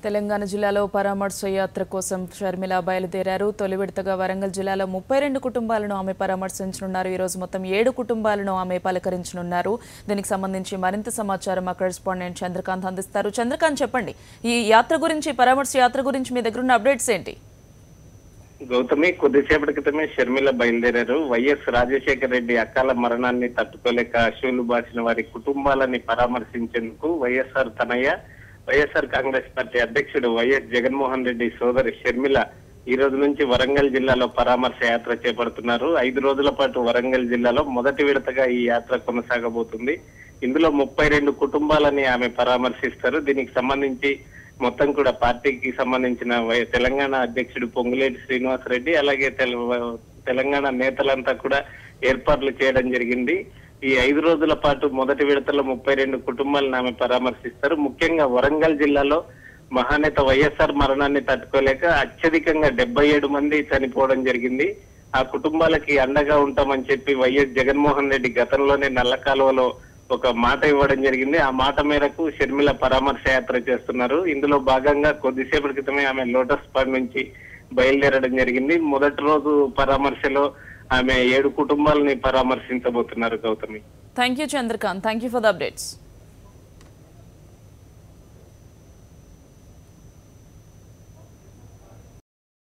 తెలంగాణ జిల్లాలో పరామర్శ యాత్ర కోసం షర్మిల బయలుదేరారు. తొలి విడతగా వరంగల్ జిల్లాలో 32 కుటుంబాలను ఆమె పరామర్శించనున్నారు. ఈ రోజు మొత్తం 7 కుటుంబాలను ఆమె పలకరించనున్నారు. దీనికి సంబంధించి మరింత సమాచారం మా కరెస్పాండెంట్ చంద్రకాంత్ అందిస్తారు. చంద్రకాంత్, చెప్పండి, ఈ యాత్ర గురించి, పరామర్శ యాత్ర గురించి మీ దగ్గర ఉన్న అప్డేట్స్ ఏంటి? గౌతమి, కొద్దిసేపటి క్రితమే షర్మిల బయలుదేరారు. వైఎస్ రాజశేఖర రెడ్డి అకాల మరణాన్ని తట్టుకోలేక అశువులు బాసిన వారి కుటుంబాలని పరామర్శించేందుకు వైఎస్ఆర్ తనయ్య, వైఎస్ఆర్ కాంగ్రెస్ పార్టీ అధ్యక్షుడు వైఎస్ జగన్మోహన్ రెడ్డి సోదరి షర్మిల ఈ రోజు నుంచి వరంగల్ జిల్లాలో పరామర్శ యాత్ర చేపడుతున్నారు. 5 రోజుల పాటు వరంగల్ జిల్లాలో మొదటి విడతగా ఈ యాత్ర కొనసాగబోతుంది. ఇందులో 32 కుటుంబాలని ఆమె పరామర్శిస్తారు. దీనికి సంబంధించి మొత్తం కూడా పార్టీకి సంబంధించిన తెలంగాణ అధ్యక్షుడు పొంగులేటి శ్రీనివాస్ రెడ్డి, అలాగే తెలంగాణ నేతలంతా కూడా ఏర్పాట్లు చేయడం జరిగింది. ఈ 5 రోజుల పాటు మొదటి విడతలో 32 కుటుంబాలను ఆమె పరామర్శిస్తారు. ముఖ్యంగా వరంగల్ జిల్లాలో మహానేత వైఎస్ఆర్ మరణాన్ని తట్టుకోలేక అత్యధికంగా 77 మంది చనిపోవడం జరిగింది. ఆ కుటుంబాలకి అండగా ఉంటామని చెప్పి వైఎస్ జగన్మోహన్ రెడ్డి గతంలోనే నల్ల కాలువలో ఒక మాట ఇవ్వడం జరిగింది. ఆ మాట మేరకు షర్మిల పరామర్శ యాత్ర చేస్తున్నారు. ఇందులో భాగంగా కొద్దిసేపటి క్రితమే ఆమె లోటస్ పాండ్ నుంచి బయలుదేరడం జరిగింది. మొదటి రోజు పరామర్శలో ఆమె 7 కుటుంబాలని పరామర్శించబోతున్నారు. Gautami, thank you Chandrakant, thank you for the updates.